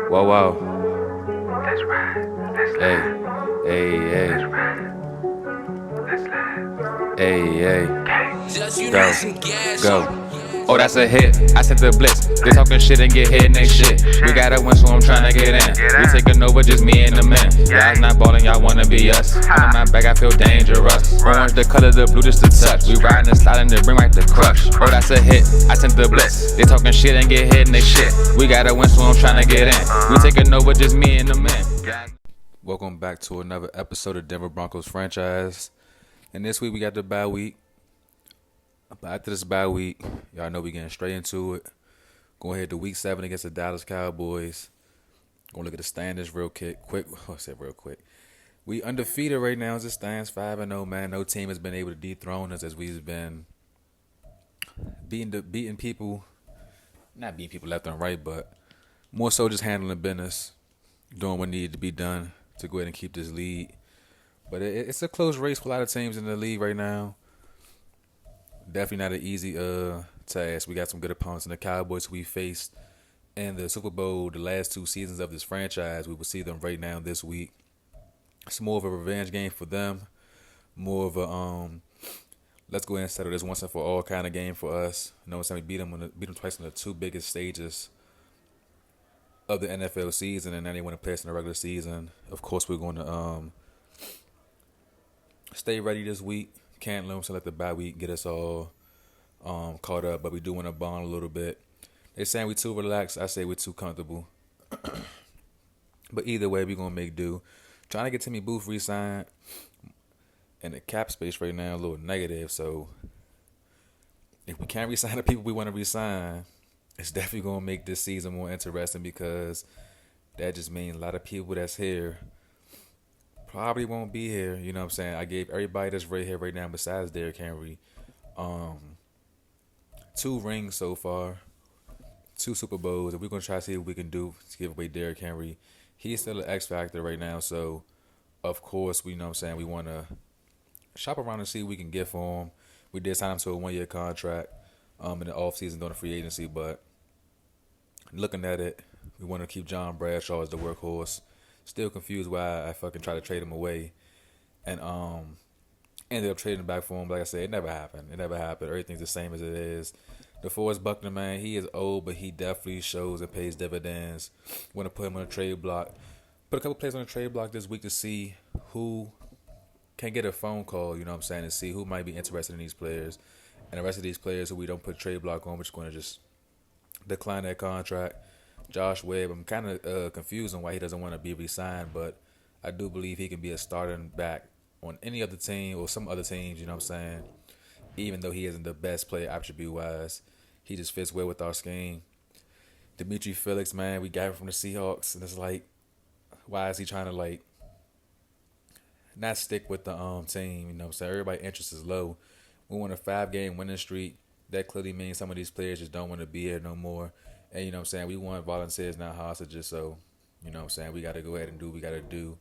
Whoa, whoa. Let's ride. Let's Hey, slide. hey, Let's hey, ride. Let's slide. hey, hey. Just you Go, need some gas. go. Oh, that's a hit. I sent the blitz. They talking shit and get hit and they shit. We gotta win, so I'm trying to get in. We taking over, just me and the men. Y'all not ballin', y'all wanna be us. On my back, I feel dangerous. Orange the color, the blue just the touch. We riding and sliding, the ring right to crush. Oh, that's a hit. I sent the blitz. They talking shit and get hit and they shit. We gotta win, so I'm trying to get in. We taking over, just me and the men. Welcome back to another episode of Denver Broncos Franchise. And this week we got the bye week. But after this bye week, y'all know we getting straight into it. Going ahead to week 7 against the Dallas Cowboys. Gonna look at the standings real quick. I said real quick. We undefeated right now as it stands, 5-0, man. No team has been able to dethrone us as we've been beating people. Not beating people left and right, but more so just handling business. Doing what needed to be done to go ahead and keep this lead. But it's a close race for a lot of teams in the league right now. Definitely not an easy task. We got some good opponents in the Cowboys we faced in the Super Bowl the last 2 seasons of this franchise. We will see them right now this week. It's more of a revenge game for them. More of a let's go ahead and settle this once and for all kind of game for us. You know what I'm saying? We beat them twice in the 2 biggest stages of the NFL season, and then they want to play us in the regular season. Of course, we're going to stay ready this week. Can't lose, so let the bye week get us all caught up, but we do want to bond a little bit. They saying we too relaxed. I say we're too comfortable. But either way, we're going to make do. Trying to get Timmy Booth re-signed. And the cap space right now a little negative, so if we can't re-sign the people we want to re-sign, it's definitely going to make this season more interesting because that just means a lot of people that's here probably won't be here. You know what I'm saying? I gave everybody that's right here right now besides Derrick Henry 2 rings so far, 2 Super Bowls, and we're going to try to see what we can do to give away Derrick Henry. He's still an X factor right now, so of course, we know what I'm saying, we want to shop around and see what we can get for him. We did sign him to a 1-year contract in the offseason during the free agency, but looking at it, we want to keep John Bradshaw as the workhorse. Still confused why I fucking tried to trade him away and ended up trading back for him. Like I said, it never happened. Everything's the same as it is. DeForest Buckner, man, he is old, but he definitely shows and pays dividends. Want to put him on a trade block. Put a couple players on the trade block this week to see who can get a phone call, you know what I'm saying, and see who might be interested in these players. And the rest of these players who we don't put trade block on, we're just going to just decline that contract. Josh Webb, I'm kind of confused on why he doesn't want to be re-signed, but I do believe he can be a starting back on any other team or some other teams, you know what I'm saying? Even though he isn't the best player attribute-wise, he just fits well with our scheme. Dimitri Felix, man, we got him from the Seahawks, and it's like, why is he trying to, like, not stick with the team, you know what I'm saying? Everybody's interest is low. We want a 5-game winning streak. That clearly means some of these players just don't want to be here no more. And, you know what I'm saying, we want volunteers, not hostages. So, you know what I'm saying, we got to go ahead and do what we got to do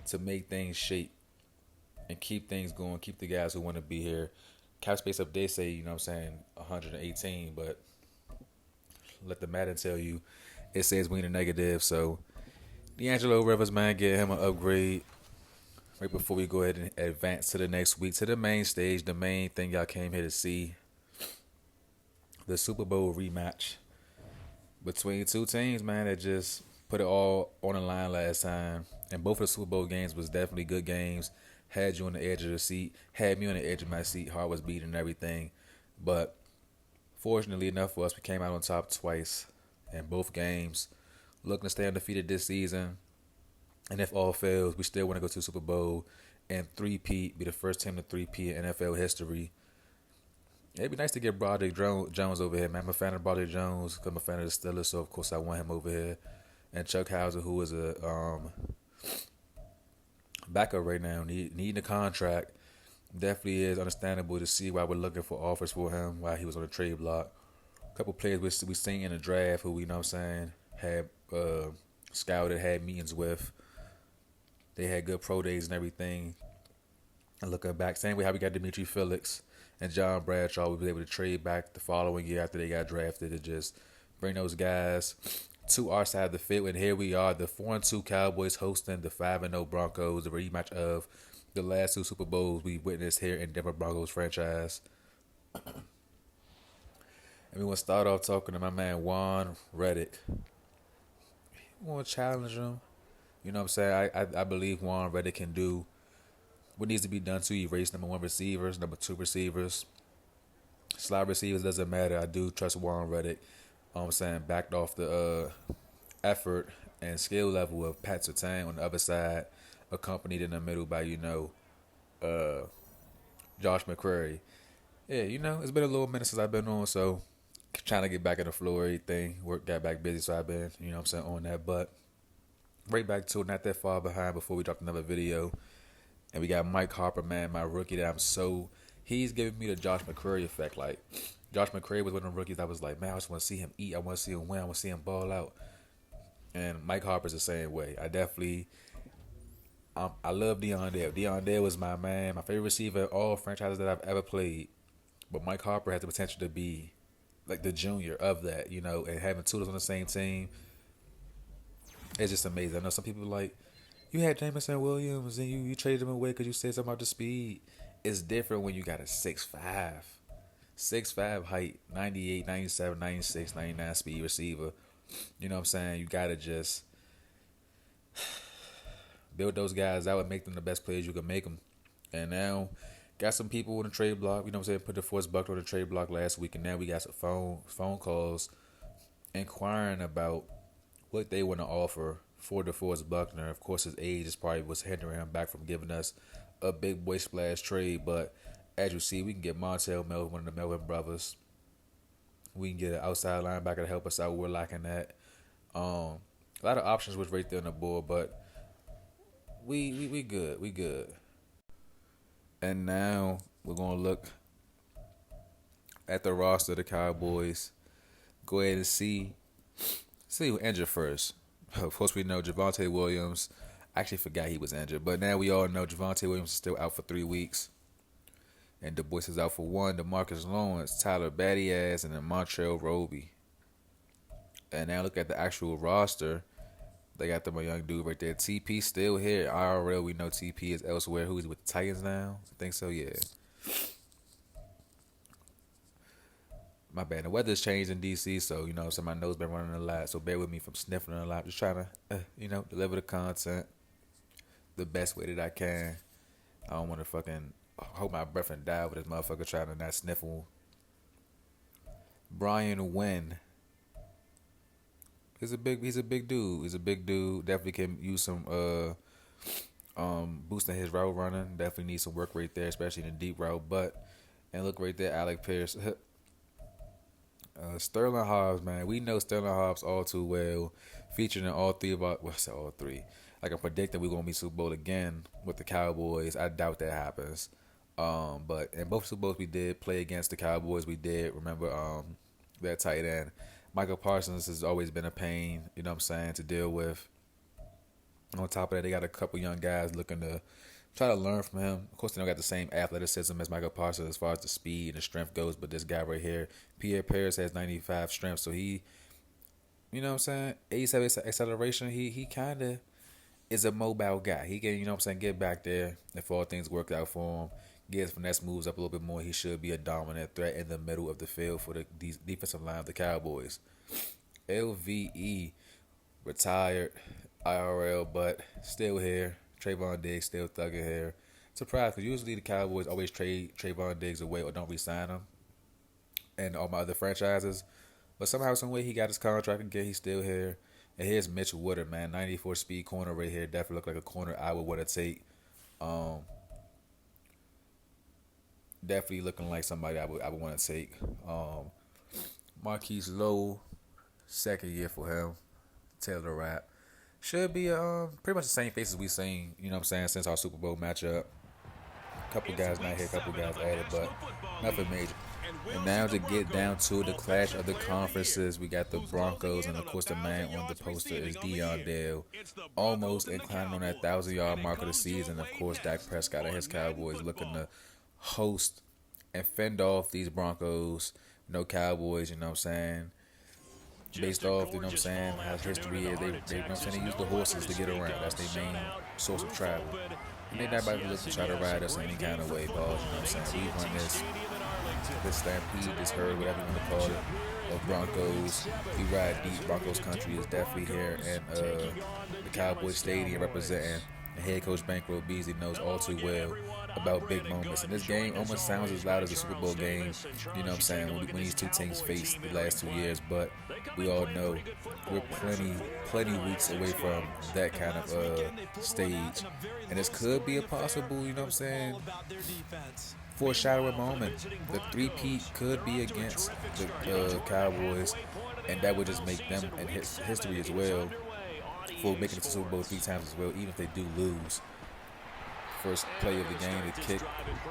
to make things shape and keep things going, keep the guys who want to be here. Cap space up, they say, you know what I'm saying, 118, but let the Madden tell you, it says we in a negative. So, D'Angelo Rivers, man, get him an upgrade right before we go ahead and advance to the next week, to the main stage, the main thing y'all came here to see, the Super Bowl rematch between 2 teams, man, that just put it all on the line last time. And both of the Super Bowl games was definitely good games. Had you on the edge of the seat, had me on the edge of my seat. Heart was beating and everything. But fortunately enough for us, we came out on top twice in both games. Looking to stay undefeated this season. And if all fails, we still want to go to the Super Bowl and three-peat, be the first team to three-peat in NFL history. It'd be nice to get Broderick Jones over here, man. I'm a fan of Broderick Jones because I'm a fan of the Steelers, so of course I want him over here. And Chuck Houser, who is a backup right now, needing a contract, definitely is understandable to see why we're looking for offers for him, why he was on the trade block. A couple players we seen in the draft who we know what I'm saying had scouted, had meetings with. They had good pro days and everything. And looking back, same way how we got Dimitri Felix and John Bradshaw, we was able to trade back the following year after they got drafted to just bring those guys to our side of the field, and here we are, the 4-2 Cowboys hosting the 5-0 Broncos, the rematch of the last two Super Bowls we witnessed here in Denver Broncos franchise. And we want to start off talking to my man Juan Reddick. We want to challenge him. You know what I'm saying? I believe Juan Reddick can do what needs to be done to erase number one receivers, number two receivers. Slot receivers doesn't matter. I do trust Juan Reddick. I'm saying backed off the effort and skill level of Pat Surtain on the other side, accompanied in the middle by, Josh McCrary. Yeah, it's been a little minute since I've been on, so trying to get back in the flow, everything. Work got back busy, so I've been, on that. But right back to it, not that far behind before we dropped another video. And we got Mike Harper, man, my rookie that he's giving me the Josh McCrary effect. Like, Josh McCrary was one of the rookies I was like, man, I just want to see him eat. I want to see him win. I want to see him ball out. And Mike Harper's the same way. I love Deion Dale. Deion Dale was my man, my favorite receiver of all franchises that I've ever played. But Mike Harper has the potential to be like the junior of that, and having two of those on the same team, it's just amazing. I know some people like, you had Jameson Williams and you traded him away because you said something about the speed. It's different when you got a 6'5" height, 98, 97, 96, 99 speed receiver. You know what I'm saying? You got to just build those guys out and make them the best players you can make them. And now, got some people on the trade block, put the Force Buckler on the trade block last week, and now we got some phone calls inquiring about what they want to offer for DeForest Buckner. Of course, his age is probably what's hindering him back from giving us a big boy splash trade. But as you see, we can get Montel Melvin, one of the Melvin brothers. We can get an outside linebacker to help us out. We're lacking that. A lot of options was right there on the board, but we good. We good. And now we're gonna look at the roster of the Cowboys. Go ahead and see who injured first. Of course, we know Javonte Williams. I actually forgot he was injured, but now we all know Javonte Williams is still out for 3 weeks. And Du Bois is out for 1. DeMarcus Lawrence, Tyler Battiaz, and then Montrell Roby. And now look at the actual roster. They got my young dude right there. TP still here. IRL, we know TP is elsewhere. Who's with the Titans now? I think so, yeah. My bad. The weather's changed in D.C., so, so my nose been running a lot. So bear with me from sniffling a lot. Just trying to, deliver the content the best way that I can. I don't want to fucking hold my breath and die with this motherfucker trying to not sniffle. Brian Wynn. He's a big dude. He's a big dude. Definitely can use some boosting his route running. Definitely needs some work right there, especially in the deep route. And look right there, Alec Pierce. Sterling Hobbs, man. We know Sterling Hobbs all too well. Featured in all three. Like I'm predicting we're gonna be Super Bowl again with the Cowboys. I doubt that happens. But in both Super Bowls we did play against the Cowboys. We did remember that tight end. Michael Parsons has always been a pain, to deal with. On top of that, they got a couple young guys looking to try to learn from him. Of course, they don't got the same athleticism as Michael Parsons as far as the speed and the strength goes, but this guy right here, Pierre Paris, has 95 strength, so he, 87 acceleration, he kind of is a mobile guy. He can, get back there if all things work out for him. Get his finesse moves up a little bit more. He should be a dominant threat in the middle of the field for the defensive line of the Cowboys. LVE retired, IRL, but still here. Trayvon Diggs still thugging here. Surprised, because usually the Cowboys always trade Trayvon Diggs away or don't re-sign him. And all my other franchises. But somehow, some way, he got his contract again. He's still here. And here's Mitch Woodard, man. 94 speed corner right here. Definitely look like a corner I would want to take. Definitely looking like somebody I would want to take. Marquise Lowe, second year for him. Taylor Rapp. Should be pretty much the same faces we seen, since our Super Bowl matchup. Couple guys not here, couple guys added, but nothing major. And now to get down to the clash of the conferences, we got the Broncos, and of course the man on the poster is Deion Dale. Almost inclining on that 1,000-yard mark of the season. Of course, Dak Prescott and his Cowboys looking to host and fend off these Broncos. No Cowboys, based off, you know what I'm saying, how history is. They you know what I'm saying, they use the horses to get around. That's their main source of travel. And they not about to look to try to ride us in any kind of way, Paul. You know what I'm saying? We run this stampede, this herd, whatever you want to call it, of Broncos. We ride deep. Broncos Country is definitely here in the Cowboy Stadium representing. And head coach Bankroll Beasley knows all too well about big moments. And this game almost sounds as loud as a Super Bowl game, you know what I'm saying, when these two teams faced the last 2 years. But we all know we're plenty weeks away from that kind of stage. And this could be a possible, you know what I'm saying, foreshadowing moment. The three-peat could be against the Cowboys, and that would just make them in history as well for making it to the Super Bowl 3 times as well, even if they do lose. First play of the game, the kick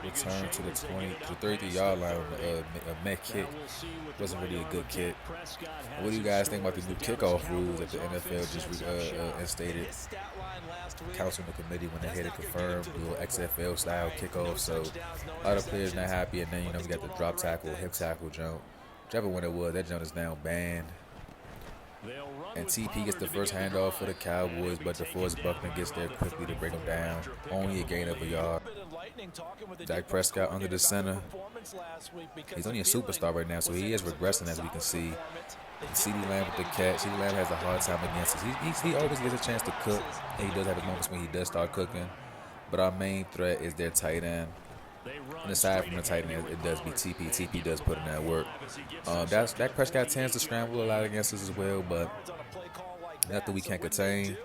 returned to the 33-yard line. A mech kick wasn't really a good kick. What do you guys think about the new kickoff rules that the NFL just instated? Council and the committee when they had it confirmed, the little XFL style kickoff. So a lot of players not happy, and then you know we got the drop tackle, hip tackle jump. Whichever one it was, that jump is now banned. And TP gets the first handoff for the Cowboys, but DeForest Buckner gets there quickly to bring him down. Only a gain of a yard. Dak Prescott under the center. He's only a superstar right now, so he is regressing as we can see. CeeDee Lamb with the catch. CeeDee Lamb has a hard time against us. He always gets a chance to cook, and he does have his moments when he does start cooking. But our main threat is their tight end. And aside from the tight end, it does be TP. TP does put in that work. Dak Prescott tends to scramble a lot against us as well, but nothing we can't contain.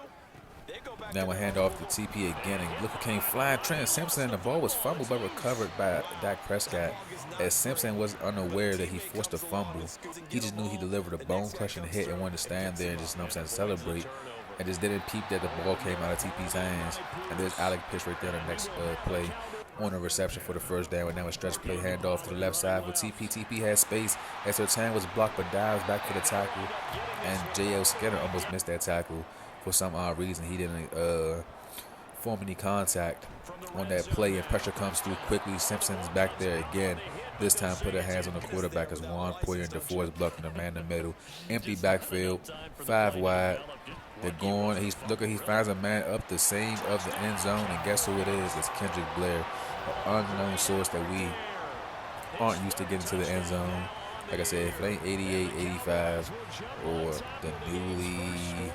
Now we hand off to TP again, and look who came flying. Trent Simpson, the ball was fumbled but recovered by Dak Prescott, as Simpson was unaware that he forced a fumble. He just knew he delivered a bone-crushing hit and wanted to stand there and just, you know what I'm saying, celebrate, and just didn't peep that the ball came out of TP's hands. And there's Alec Pitch right there on the next play on a reception for the first down, and now a stretch play handoff to the left side with TP. TP had space as Sertan was blocked but dives back for the tackle, and JL Skinner almost missed that tackle. For some odd reason, he didn't form any contact on that play, and pressure comes through quickly. Simpson's back there again. This time put their hands on the quarterback as Juan Poyer and DeForest Buckner, the man in the middle. Empty backfield, 5 wide. They're going. He finds a man up the same of the end zone, and guess who it is? It's Kendrick Blair, an unknown source that we aren't used to getting to the end zone. Like I said, if it ain't 88, 85, or the newly...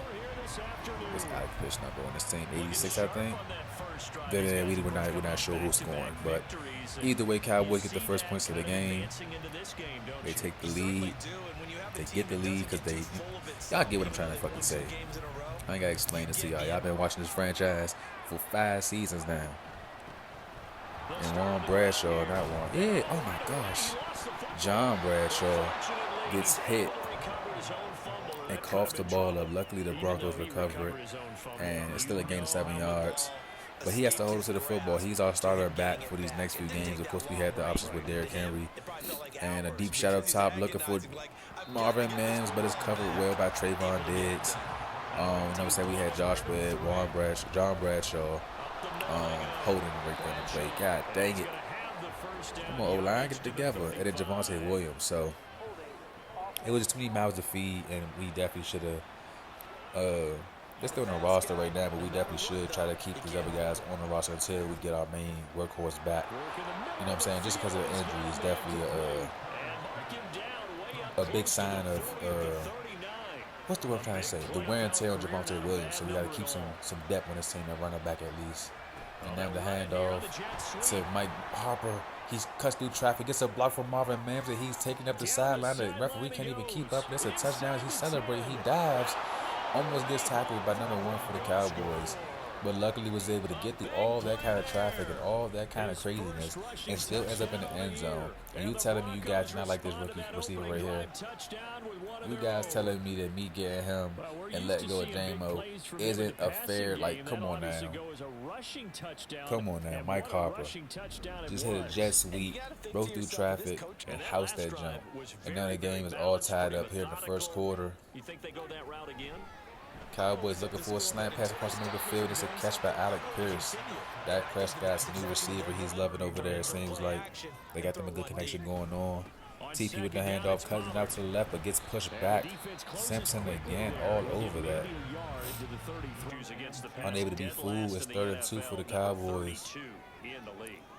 What's Alec Pitch number on this team? 86, I think. Then we're not sure who's scoring. But either way, Cowboys get the first points of the game. They take the lead. They get the lead because they... Y'all get what I'm trying to fucking say. I ain't got to explain this to y'all. Y'all been watching this franchise for 5 seasons now. And Ron Bradshaw, not Ron. Yeah, oh my gosh. John Bradshaw gets hit and coughs the ball up. Luckily, the Broncos recover it, and it's still a gain of 7 yards. But he has to hold us to the football. He's our starter back for these next few games. Of course, we had the options with Derrick Henry and a deep shot up top, looking for Marvin Mims, but it's covered well by Trayvon Diggs. You know what I'm saying? We had Josh Webb, John Bradshaw, holding right there in the play. God dang it! Come on, O-line, get it together. And then Javonte Williams. So it was just too many mouths to feed, and we definitely should have. They're still on the roster right now, but we definitely should try to keep these other guys on the roster until we get our main workhorse back. You know what I'm saying? Just because of the injury is definitely a big sign of what's the word I'm trying to say? The wear and tear on Javonte Williams. So we got to keep some depth on this team and run it back at least. And now the handoff to Mike Harper. He cuts through traffic, gets a block from Marvin Mims, and he's taking up the sideline. The referee can't even keep up. That's a touchdown. He celebrates. He dives. Almost gets tackled by number 1 for the Cowboys, but luckily was able to get through all that kind of traffic and all that kind of craziness and still ends up in the end zone. And you telling me you guys not like this rookie receiver right here? You guys telling me that me getting him and letting go of J-Mo isn't a fair, like, come on now. Come on now, Mike Harper just hit a jet sweep, broke through traffic, and housed that jump. And now the game is all tied up here in the first quarter. Cowboys looking for a slant pass across the middle of the field. It's a catch by Alec Pierce. Dak Prescott's new receiver. He's loving over there. It seems like they got them a good connection going on. TP with the handoff, Cousins out to the left, but gets pushed back. Simpson again, all over that. Unable to be fooled. It's 3rd and 2 for the Cowboys.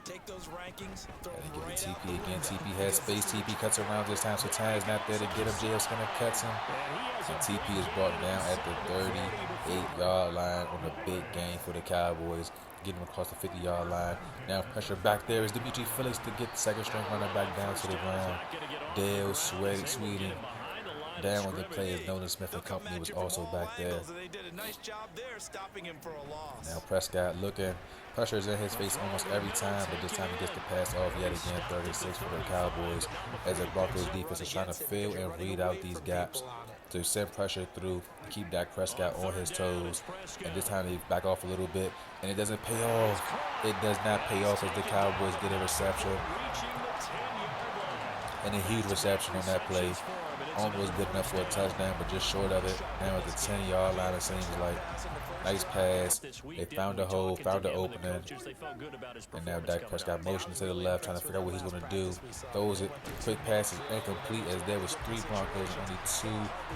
Take those rankings, And they give it to TP again. TP has space. TP cuts around this time, so Taz not there to get him. JL Skinner cuts him. And TP is brought down at the 38-yard line on a big gain for the Cowboys. Getting him across the 50-yard line. Now pressure back there is Dimitri Felix to get the second string running back down to the ground. Dale Sweeting. Down on the play is Nolan Smith and company was also back there. Now Prescott looking. Pressure is in his face almost every time, but this time he gets the pass off yet again. 36 for the Cowboys as the Broncos defense is trying to fill and read out these gaps to send pressure through to keep Dak Prescott on his toes. And this time they back off a little bit, and it doesn't pay off. It does not pay off as the Cowboys get a reception. And a huge reception on that play. Almost good enough for a touchdown, but just short of it. Now at the 10-yard line, it seems like. Nice pass. They found a hole, found the opening. And now Dak Prescott motioning to the left, trying to figure out what he's going to do. Throws it. Quick pass is incomplete as there was 3 Broncos and only 2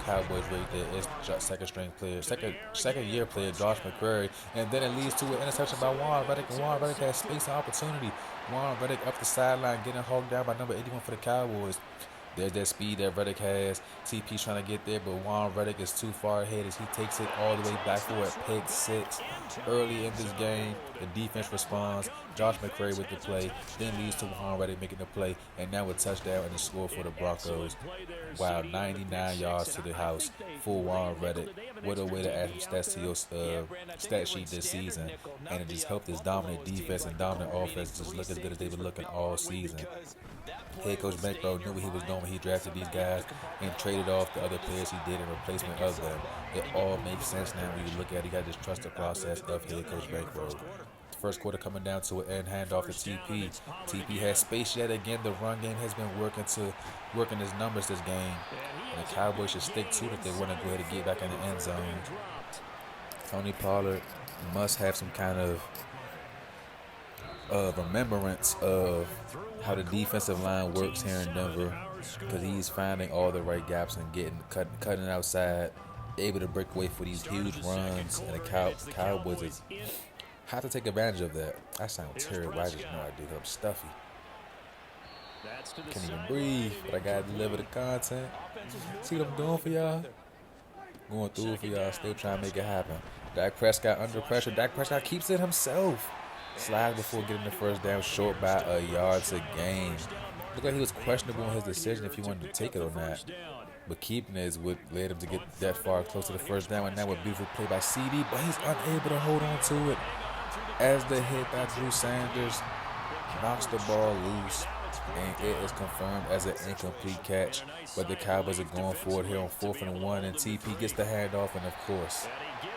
Cowboys right there. It's second-string player, second-year player, Josh McCrary. And then it leads to an interception by Juan Reddick. And Juan Reddick has space and opportunity. Juan Reddick up the sideline, getting hogged down by number 81 for the Cowboys. There's that speed that Reddick has. TP's trying to get there, but Juan Reddick is too far ahead as he takes it all the way back for a pick 6. Early in this game, the defense responds. Josh McCray with the play, then leads to Juan Reddick making the play, and now a touchdown and a score for the Broncos. Wow, 99 yards to the house for Juan Reddick. What a way to add some stats to your stat sheet this season, and it just helped this dominant defense and dominant offense just look as good as they've been looking all season. Head Coach Bankroll knew what he was doing when he drafted these guys and traded off the other players he did in replacement of them. It all makes sense now when you look at it. You got to just trust the process of Head Coach Bankroll. First quarter coming down to an end handoff to TP. TP has space yet again. The run game has been working his numbers this game. And the Cowboys should stick to it if they want to go ahead and get back in the end zone. Tony Pollard must have some kind of remembrance of how the defensive line works here in Denver, because he's finding all the right gaps and cutting outside, able to break away for these huge runs, and the Cowboys have to take advantage of that. I sound terrible. I just know I do. I'm stuffy. Can't even breathe, but I gotta deliver the content. See what I'm doing for y'all? Going through it for y'all. Still trying to make it happen. Dak Prescott under pressure. Dak Prescott keeps it himself. Slides before getting the first down, short by a yard to gain. Looked like he was questionable in his decision if he wanted to take it or not. But keeping it is what led him to get that far close to the first down. And now a beautiful play by CD, but he's unable to hold on to it. As the hit by Drew Sanders knocks the ball loose, and it is confirmed as an incomplete catch. But the Cowboys are going for it here on 4th and 1, and TP gets the handoff, and of course,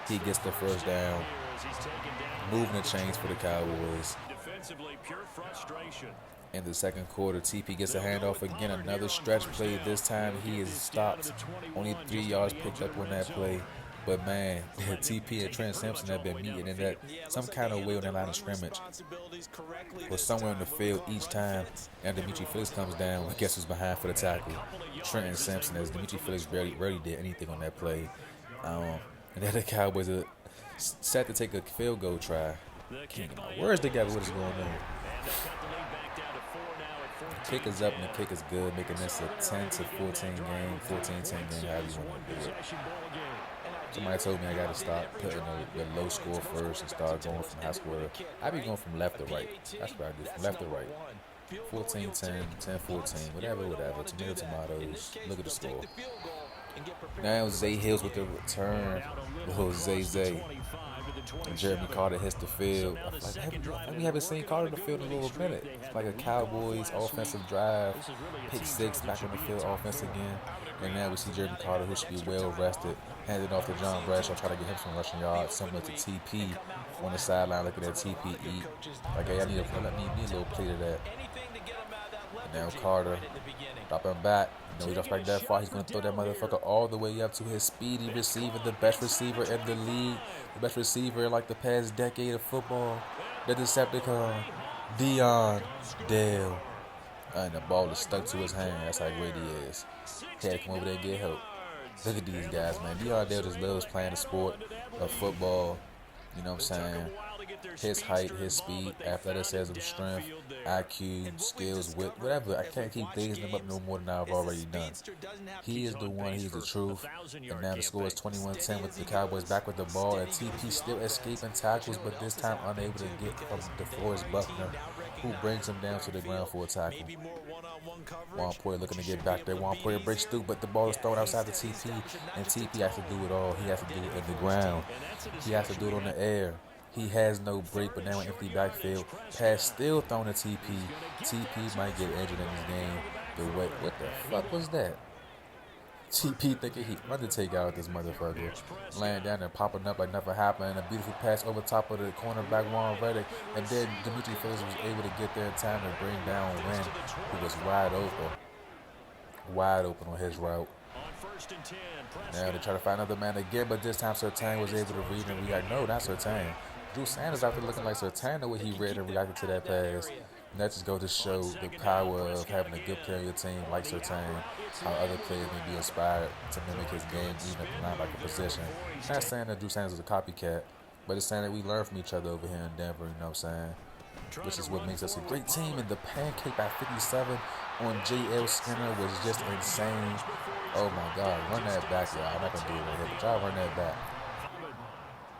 he gets the first down. Moving the chains for the Cowboys. In the second quarter, TP gets a handoff again. Another stretch play. This time he is stopped. Only 3 yards picked up on that play. But man, TP and Trent Simpson have been meeting in that some kind of way on that line of scrimmage, or somewhere on the field each time. And Dimitri Felix comes down. Guess who's behind for the tackle? Trent and Simpson, as Dimitri Felix rarely did anything on that play. And then the Cowboys are set to take a field goal try. Can't get my words together. What is going on? The kick is up and the kick is good, making this a 10-14 game, 14-10 game, however you want to do it. Somebody told me I got to stop putting the low score first and start going from high score. I be going from left to right. That's what I do, from left to right. 14-10, 10-14, whatever. Tomatoes. Look at the score. Now Zay Hills with the return. Little Zay. And Jeremy Carter hits the field. I feel like we haven't seen Carter in the field in a little minute. It's like a Cowboys offensive drive. Pick 6, back on the field, offense again. And now we see Jeremy Carter, who should be well rested, handed off to John Bradshaw, try to get him some rushing yards, similar to TP on the sideline, looking at TP eat. Like, hey, I need a little play to that. And now Carter, dropping back. No, he drops back that far. He's going to throw that motherfucker all the way up to his speedy receiver, the best receiver in the league, the best receiver in like the past decade of football, the Decepticon, Dale. and the ball is stuck to his hand. That's how great he is. He had to come over there and get help. Look at these guys, man. Deion Dale just loves playing the sport of football. You know what I'm saying? His height, his speed, athleticism, strength, IQ, skills, wit, whatever. I can't keep dating him up no more than I've already done. He is the one, he's the truth. And now the score is 21-10 with the Cowboys back with the ball. And TP still escaping tackles, but this time unable to get from DeForest Buckner, who brings him down to the ground for a tackle. Juan Poyer looking to get back there. Juan Poyer breaks through, but the ball is thrown outside the TP. And TP has to do it all. He has to do it in the ground. He has to do it on the air. He has no break, but now an empty backfield. Pass still thrown to TP. TP might get injured in this game. But wait, what the fuck was that? TP thinking he about to take out this motherfucker. Laying down and popping up like nothing happened. And a beautiful pass over top of the cornerback, Ron Reddick. And then Dimitri Phillips was able to get there in time to bring down Wynn, who was wide open. Wide open on his route. Now they try to find another man again, but this time Surtain was able to read and react. No, not Surtain. Drew Sanders out there looking like Surtain, the way he read and reacted to that pass. And that just goes to show the power of having a good player on your team like Surtain, how other players may be inspired to mimic his game, even at the linebacker position. Not saying that Drew Sanders is a copycat, but it's saying that we learn from each other over here in Denver, you know what I'm saying? Which is what makes us a great team. And the pancake by 57 on J.L. Skinner was just insane. Oh my God, run that back, y'all. I'm not going to do it right here, but y'all run that back.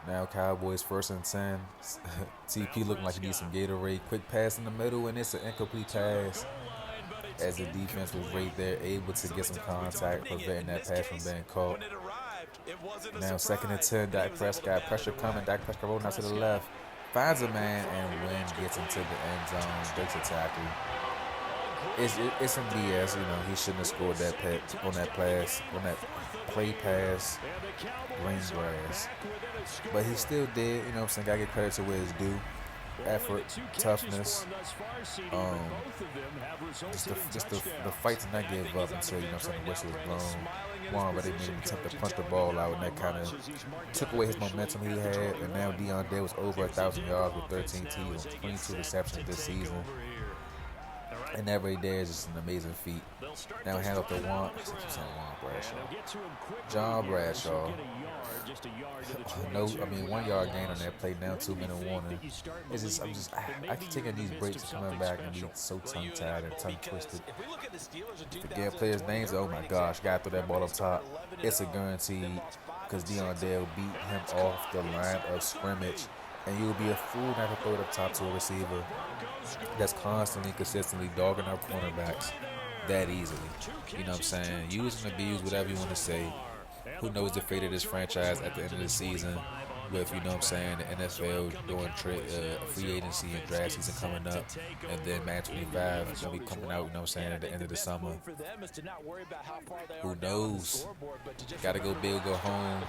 Now Cowboys 1st and 10. TP looking like he needs some Gatorade. Quick pass in the middle, and it's an incomplete pass. As the defense was right there, able to get some contact, preventing that pass from being caught. Now 2nd and 10, Dak Prescott, pressure coming. Dak Prescott rolling out to the left. Finds a man, and Wynn gets into the end zone. Breaks a tackle. It's some BS, you know. He shouldn't have scored that on that play pass, green grass. But he still did, you know what I'm saying? Gotta get credit to where it's due. Effort, toughness, just the fight to not give up until, you know what I'm saying, the whistle was blown. Juan already made him attempt to punt the ball out, and that kind of took away his momentum he had. And now Deion Dale was over 1,000 yards with 13 TDs and 22 receptions this season. And that right there is just an amazing feat. Now hand up to John Bradshaw. No, 1 yard gain on that play, now 2 minute warning. It's just, I keep taking these breaks coming back and being so tongue tied and tongue twisted. Forget players' names. Oh my gosh, gotta throw that ball up top. It's a guarantee because Deion Dale beat him off the line of scrimmage. And you'll be a fool not to throw it up top to a receiver that's constantly, consistently dogging our cornerbacks that easily. You know what I'm saying? Use and abuse, whatever you want to say. Who knows the fate of this franchise at the end of the season with, you know what I'm saying, the NFL doing free agency and draft season coming up. And then Madden 25 is going to be coming out, you know what I'm saying, at the end of the summer. Who knows? Got to go big, go home.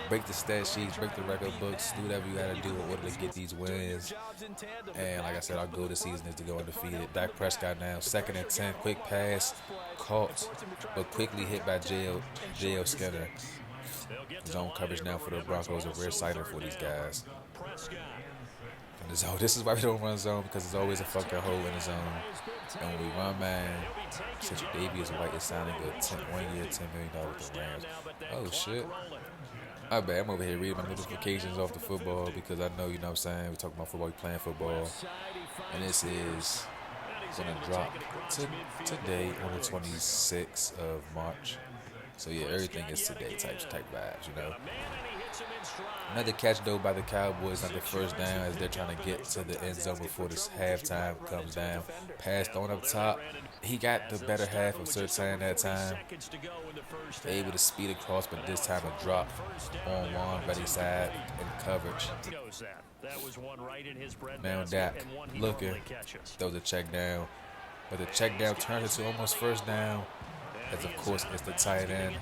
Break the stat sheets, break the record books, do whatever you got to do in order to get these wins. And like I said, our goal this season is to go undefeated. Dak Prescott now, 2nd and 10, quick pass, caught, but quickly hit by J.L. Skinner. Zone coverage now for the Broncos, a rare sighting for these guys. And this is why we don't run zone, because there's always a fucking hole in the zone. And when we run, man, since Davius White is signing a 1 year, $10 million with the Rams. Oh, shit. I bet I'm over here reading my notifications off the football because I know, you know what I'm saying, we talking about football, we playing football. And this is going to drop today on the 26th of March. So yeah, everything is today type vibes, you know. Another catch though by the Cowboys on the first down as they're trying to get to the end zone before this halftime comes down. Pass thrown up top. He got the better half of Surtain that time. Able to speed across, but this time a drop on Juan Reddick's side in coverage. Now Dak looking. There was a check down. But the check down turns into almost first down. As of course it's the tight end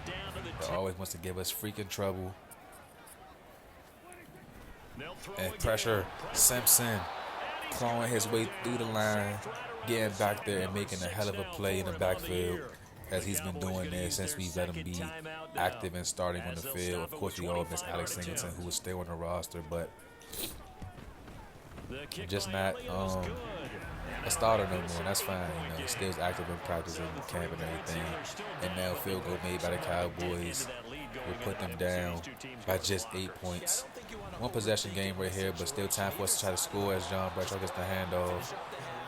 that always wants to give us freaking trouble. And pressure, Simpson clawing his way through the line, getting back there and making a hell of a play in the backfield as he's been doing there since we let him be active and starting on the field. Of course we all miss Alex Singleton, who was still on the roster, but just not a starter no more, and that's fine. He still is active in practice and camp and everything. And now field goal made by the Cowboys will put them down by just 8 points. One possession game right here, but still time for us to try to score as John Bradshaw gets the handoff.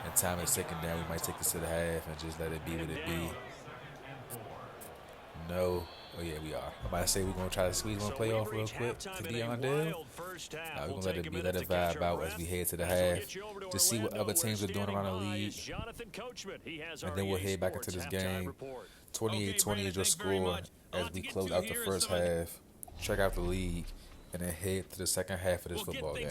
And time is ticking down. We might take this to the half and just let it be what it be. No. Oh, yeah, we are. I'm about to say we're going to try to squeeze one playoff real quick to be on there. We're going to let it vibe out as we head to the half to see what other teams are doing around the league. And then we'll head back into this game. 28-20 is your score as we close out the first half. Check out the league. And then head to the second half of this football game.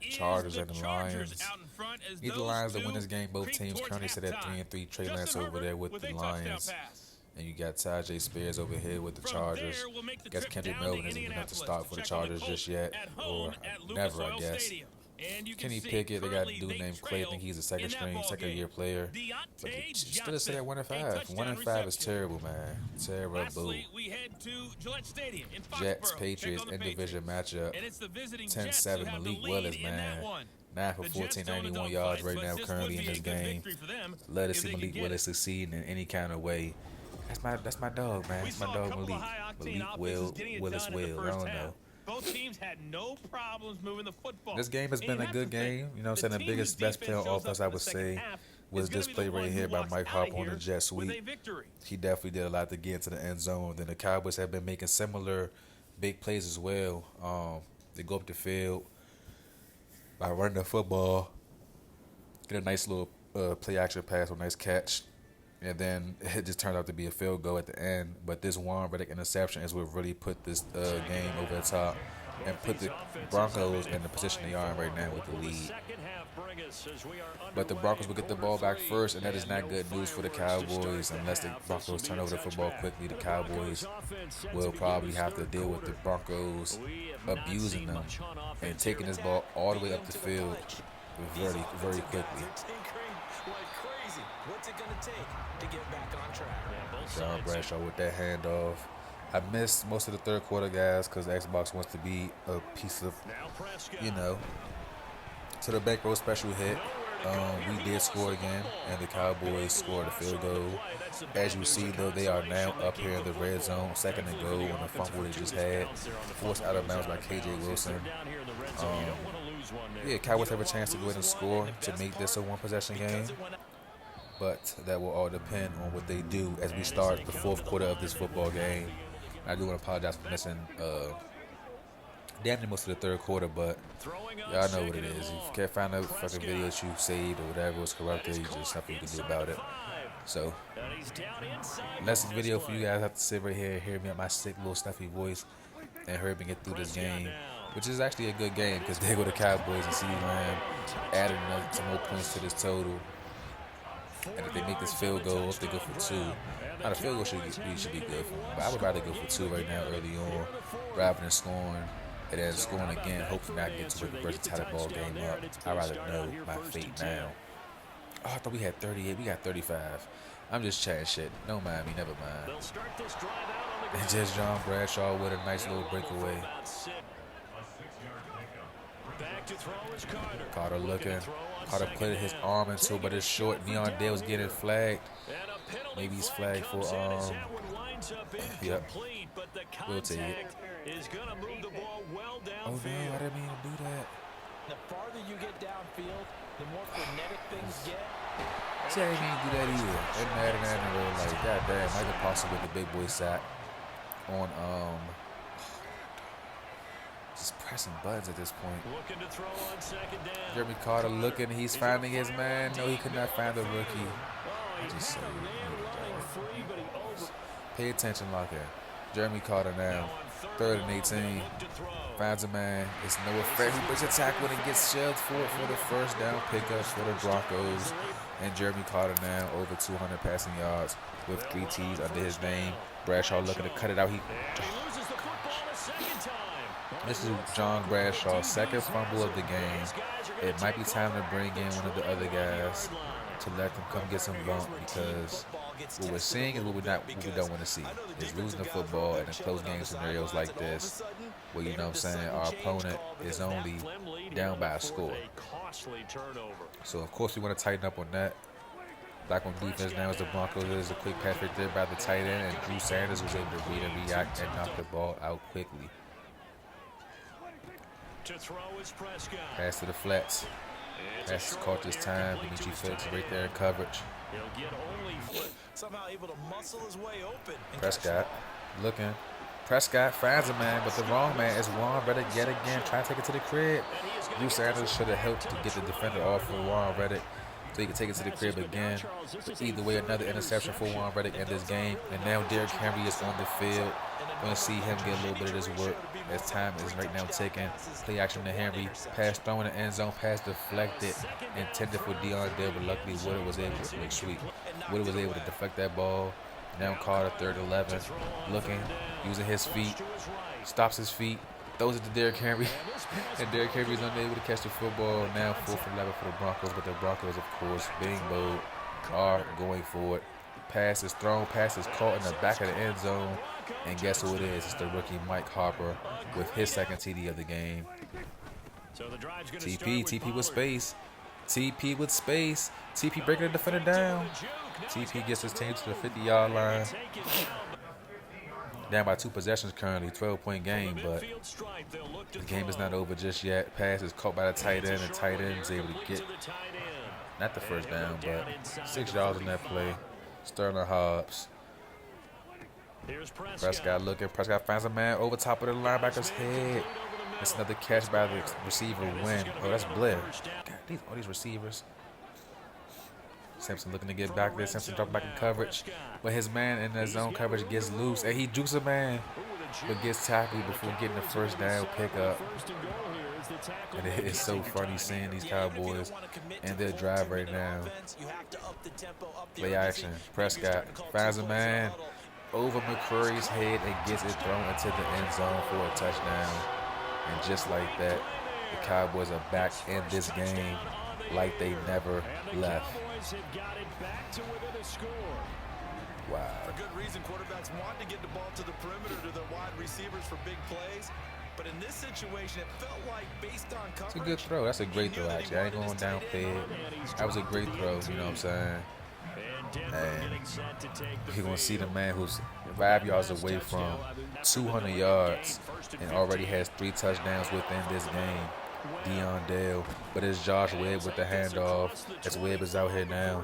Chargers and the Lions. Need the Lions to win this game. Both teams currently sit at 3-3. Trey Lance over there with the Lions. And you got Tajay Spears over here with the Chargers. Guess Kendrick Melvin isn't enough to start for the Chargers just yet. Or never, I guess. Kenny Pickett, they got a dude named Clay. I think he's a second-year player. But they still sit at 1-5. 1-5 is terrible, man. Terrible. Jets, Patriots, in division matchup. 10-7. Malik Willis, man. 9 for 14, 91 yards right now currently in this game. Love to see Malik Willis succeed in any kind of way. That's my dog, man. That's my dog, Malik. Willis. I don't know. Both teams had no problems moving the football. This game has been a good game. You know what I'm saying? The best play on offense, I would say, was this play right here by Mike Harper on the jet sweep. He definitely did a lot to get into the end zone. Then the Cowboys have been making similar big plays as well. They go up the field by running the football, get a nice little play action pass or nice catch. And then it just turned out to be a field goal at the end. But this Warren Reddick interception is what really put this game over the top and put the Broncos in the position they are in right now with the lead. But the Broncos will get the ball back first, and that is not good news for the Cowboys. Unless the Broncos turn over the football quickly, the Cowboys will probably have to deal with the Broncos abusing them and taking this ball all the way up the field very, very quickly. What's it going to take to get back on track? John Bradshaw with that handoff. I missed most of the third quarter, guys, because Xbox wants to be a piece of, So the Bankroll special hit. We did score again, and the Cowboys scored a field goal. As you see, though, they are now up here in the red zone. 2nd and goal on the fumble they just had. Forced out of bounds by KJ Wilson. Cowboys have a chance to go ahead and score to make this a one-possession game. But that will all depend on what they do as we start the fourth quarter of this football game. I do want to apologize for missing damn near most of the third quarter, but y'all know what it is. If you can't find a fucking video that you saved or whatever was corrupted, just nothing you can do about it. So, that's the video for you guys. Have to sit right here and hear me at my sick little stuffy voice and hurry me get through this game, which is actually a good game because they go to Cowboys and CeeDee Lamb adding some more points to this total. And if they make this field goal, if they go for 2, now the field goal should be good for them. But I would rather go for 2 right now early on rather than scoring and then scoring again, hopefully not get to reverse the tie ball game up. I'd rather know my fate now. Oh, I thought we had 38. We got 35. I'm just chatting shit. Don't mind me. Never mind. And just John Bradshaw with a nice little breakaway. Carter looking. Carter put his arm into, but it's short. Neon Dale's getting flagged. Maybe he's flagged for yep. We'll take it. Oh no, I didn't mean to do that. The farther you get downfield, the more frenetic things get. See, I didn't mean to do that either. And Madden, like, goddamn, Michael Paulson with the big boy sack on just pressing buttons at this point. Jeremy Carter looking, he's finding his man. No, he could not find the rookie. I just say, pay attention, locker. Jeremy Carter now, 3rd and 18. Finds a man. It's no effect. He breaks a tackle and gets shelved for the first down pickup for the Broncos. And Jeremy Carter now over 200 passing yards with 3 T's under his name. Bradshaw looking to cut it out. This is John Bradshaw's 2nd fumble of the game. It might be time to bring in one of the other guys to let them come get some bump because what we're seeing is what we don't want to see. Is losing the football in a close game scenarios like this, where you know what I'm saying our opponent is only down by a score. So of course we want to tighten up on that. Back on defense now as the Broncos. There's a quick pass right there by the tight end, and Drew Sanders was able to read and react and knock the ball out quickly. Pass to the flats. Pass is caught this time. Dimitri Felix right there in coverage. Prescott looking. Prescott finds a man, but the wrong man is Warren Reddick yet again. Trying to take it to the crib. Drew Sanders should have helped to get the defender off of Warren Reddick so he could take it to the crib again. But either way, another interception for Warren Reddick in this game. And now Derrick Henry is on the field. Going to see him get a little bit of this work as time is right now ticking. Play action to Henry. Pass thrown in the end zone. Pass deflected. Intended for Deion Dale, but luckily Woodard was able to make sweet. Woodard was able to deflect that ball. Now Carter, 3rd and 11. Looking, using his feet. Stops his feet. Throws it to Derrick Henry. And Derrick Henry is unable to catch the football. Now 4th and 11 for the Broncos. But the Broncos, of course, being bold, are going for it. Pass is thrown. Pass is caught in the back of the end zone. And guess who it is? It's the rookie Mike Harper with his 2nd TD of the game. TP with space. TP with space. TP breaking the defender down. TP gets his team to the 50-yard line. Down by 2 possessions currently, 12-point game, but the game is not over just yet. Pass is caught by the tight end, and tight end is able to get, not the first down, but 6 yards in that play. Sterling Hobbs. Prescott looking. Prescott finds a man over top of the linebacker's head. It's another catch by the receiver Wynn. Oh, that's Blair. God, all these receivers. Simpson looking to get back there. Simpson dropping back in coverage. But his man in the zone coverage gets loose. And he jukes a man. But gets tackled before getting the first down pickup. And it is so funny seeing these Cowboys and their drive right now. Play action. Prescott finds a man over McCurry's head and gets it thrown into the end zone for a touchdown. And just like that, the Cowboys are back in this game like they never left. Wow. For good reason, quarterbacks want to get the ball to the perimeter to their wide receivers for big plays. But in this situation, it felt like based on coverage. It's a good throw. That's a great throw, actually. I ain't going downfield. That was a great throw, you know what I'm saying? And you're going to see the man who's 5 yards away from 200 yards and already has 3 touchdowns within this game. Deion Dale, but it's Josh Webb with the handoff. As Webb is out here now.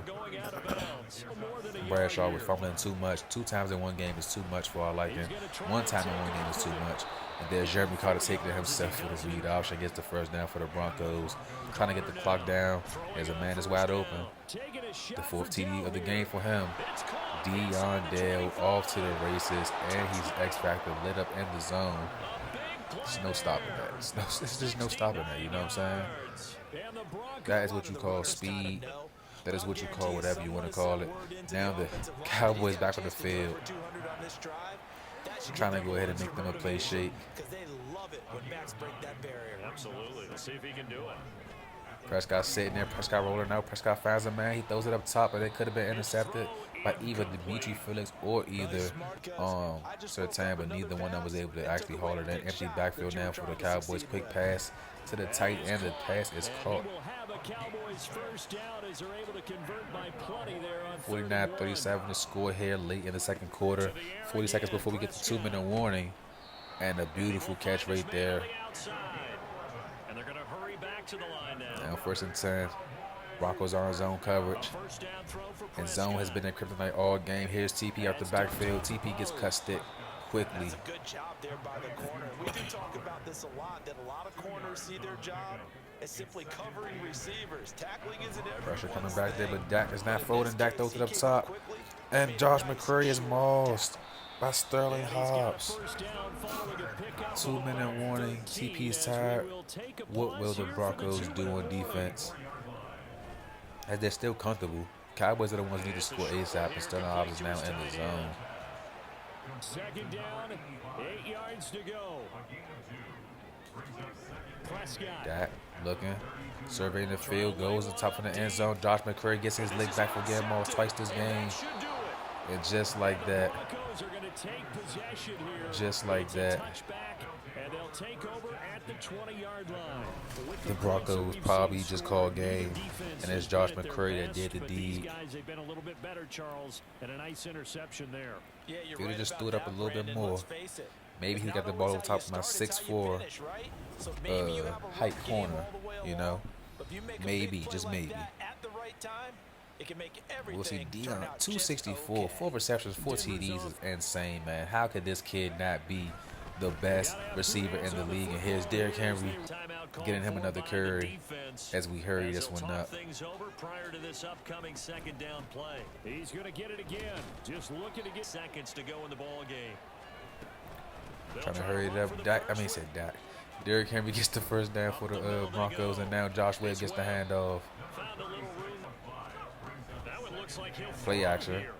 Bradshaw was fumbling too much. 2 times in one game is too much for our liking. 1 time in one game is too much. And there's Jeremy Carter taking it himself for the read option. Gets the first down for the Broncos. Trying to get the clock down. There's a man that's wide open. The 4th TD of the game for him. Deion Dale off to the races. And he's X-Factor lit up in the zone. There's no stopping that. There's just no stopping that, you know what I'm saying? That is what you call speed. That is what you call whatever you want to call it. Now the Cowboys back on the field. Trying to go ahead and make them a play shape. Absolutely. Let's see if he can do it. Prescott sitting there. Prescott rolling out. Prescott finds a man. He throws it up top, and it could have been intercepted by either Dimitri Felix or either Surtain, but neither one of them was able to actually haul it in. Empty backfield now for the Cowboys. Quick pass to the tight end. The pass is caught. 49-37 to score here late in the 2nd quarter. 40 seconds before we get the 2-minute warning. And a beautiful catch right there. Now 1st and 10. Broncos are in zone coverage. And zone has been in kryptonite all game. Here's TP out the backfield. TP gets cut stick quickly. That's a good job there by the corner. We do talk about this a lot, that a lot of corners see their job as simply covering receivers. Tackling isn't everything. Pressure coming back there, but Dak is not folding. Dak throws it up top. And Josh McCurry is mauled by Sterling Hobbs. 2-minute warning. TP is tired. What will the Broncos do on defense? As they're still comfortable. Cowboys are the ones who need to score ASAP, and Sterling Hobbs is now in the zone. 2nd down, 8 yards to go. Prescott. Dak looking, surveying the field, goes on top of the end zone. Josh McCurry gets his leg back for getting mauled twice this game. And just like that, Broncos are going to take possession here. just like It's a that, touchback, and they'll take over at the 20-yard line. With the points that Broncos we've probably seen just scored, called game, the defense and it's has Josh been at their McCray that best, did the but these deed. guys, they've been a little bit better, Charles, and a nice interception there. Yeah, you're If he'd right have just about threw it up a that, little bit Brandon. more, Let's face it. maybe It's he not got the always ball how on you top of my start, it's how you 6'4" finish, right? So maybe you have a height rough game corner, all the way you along, know? but if you make a Maybe, big play just like maybe. that at the right time, it can make everything We'll see. turn Dion, out 264, just okay. 4 receptions, 4 TDs is insane, man. How could this kid not be the best receiver in the league? And here's Derrick Henry getting him another carry as we hurry this one up. Things over prior to this upcoming second down play. He's going to get it again. Just looking to get seconds to go in the ball game. Trying to hurry it up. Dak. Derrick Henry gets the first down for the Broncos, and now Josh Webb gets the handoff. Found a little room. That one looks like he'll Play throw action. here.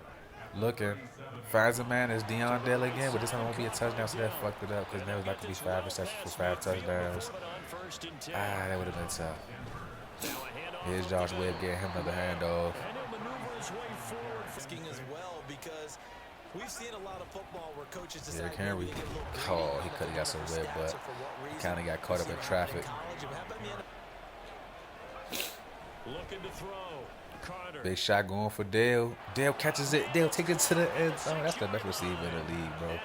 Looking. Finds a man. It's Deion Dale again, but this time it won't be a touchdown, so that fucked it up because now it's not going to be 5 receptions for 5 touchdowns. That would have been tough. Here's Josh Webb getting him another handoff. And he'll maneuver his way forward. Asking as well, because we've seen a lot of football where coaches decide Derrick Henry. maybe to get a little greedy. Oh, he could have got some For Webb, stats but or for what he reason. kind of got caught up in We've seen traffic. college, but how about in the NFL? Looking to throw. Carter. Big shot going for Dale. Dale catches it. Dale takes it to the end zone. That's the best receiver in the league, bro.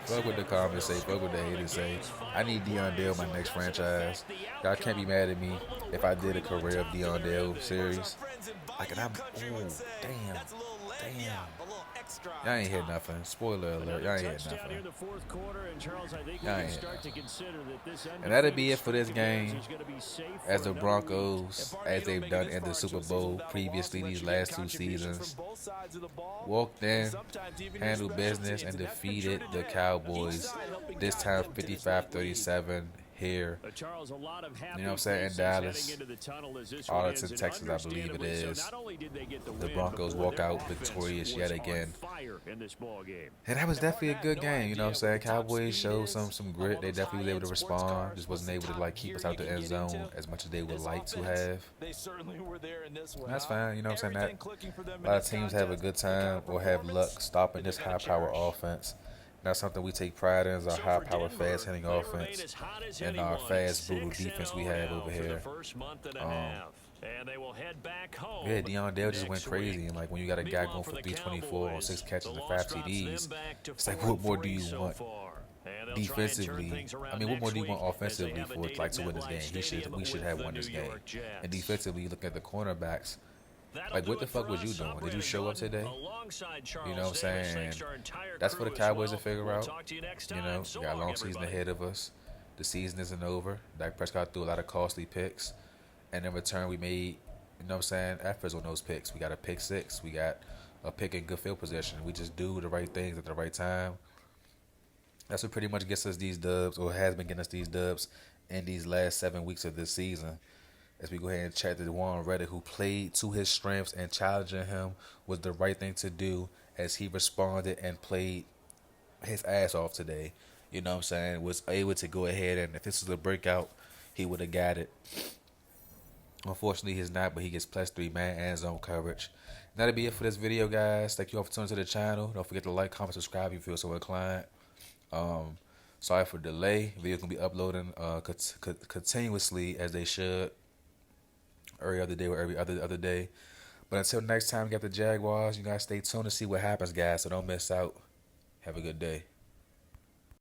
Fuck what the comments say. Fuck what the haters say. I need Deion Dale my next franchise. Y'all can't be mad at me if I did a career of Deion Dale series. Like, and I'm, damn. Y'all ain't hear nothing. Spoiler alert. Y'all ain't hear Touchdown here in nothing. the fourth quarter, and Charles, I think we Y'all can ain't start to hear consider that this And that'll be it for this undefeated game. is gonna be safe As for the another Broncos, week. as they've done in the Super Bowl previously these last 2 seasons, walked in, handled business, and defeated the Cowboys. This time 55-37 here. But Charles, a lot of happy You know what I'm saying? In faces Dallas, heading into the tunnel as this one Arlington, ends, and Texas, I believe it understandably so. is. Not only did they get the The win, Broncos but boy, walk their out offense victorious was yet on again. fire in this ball game. And that was definitely a good game, you know what I'm saying? Cowboys showed some grit. They definitely was able to respond. Just wasn't able to like keep us out the end zone as much as they would like to have. They certainly were there in this one. That's fine, you know what I'm saying? Everything That clicking for them a in lot of this teams have a contest. good The kind time of or have performance luck stopping that this they're gonna high-power cherish. offense. And that's something we take pride in is our So for high-power, Denver, fast-hitting they remain offense as hot as and our anyone. fast, brutal 6-0 defense we have now over for the here. first month and a half. And they will head back home. Yeah, Deion Dale just went next crazy. week. And like when you got a guy Meanwhile, going for for the 324 on Cowboys, 6 catches the and loss 5 drops TDs, them back to it's like what more do 4-3 you so want? far. And they'll try and turn Defensively, things around I mean, what more do you next want week as they offensively have a for date like at to win this MetLife game? Stadium We should with have the won this New game. York Jets. And defensively, you look at the cornerbacks. That'll Like, do what the it for fuck was you us. doing? I'm Did you Brandon show up Gordon, today? alongside Charles You know what I'm Davis. saying? Thanks to our entire That's for the crew as Cowboys well. to figure We'll out. talk to you next You time. know, So we got a long long, season everybody. ahead of us. The season isn't over. Dak Prescott threw a lot of costly picks. And in return, we made, you know what I'm saying, efforts on those picks. We got a pick 6. We got a pick in good field position. We just do the right things at the right time. That's what pretty much gets us these dubs, or has been getting us these dubs in these last 7 weeks of this season. As we go ahead and check the Warren Reddick, who played to his strengths, and challenging him was the right thing to do as he responded and played his ass off today. You know what I'm saying? Was able to go ahead, and if this was a breakout, he would have got it. Unfortunately, he's not, but he gets +3 man and zone coverage. And that'll be it for this video, guys. Thank you all for tuning to the channel. Don't forget to like, comment, subscribe if you feel so inclined. Sorry for the delay. Videos gonna be uploading continuously as they should, every other day or every other day. But until next time, we got the Jaguars. You guys stay tuned to see what happens, guys. So don't miss out. Have a good day.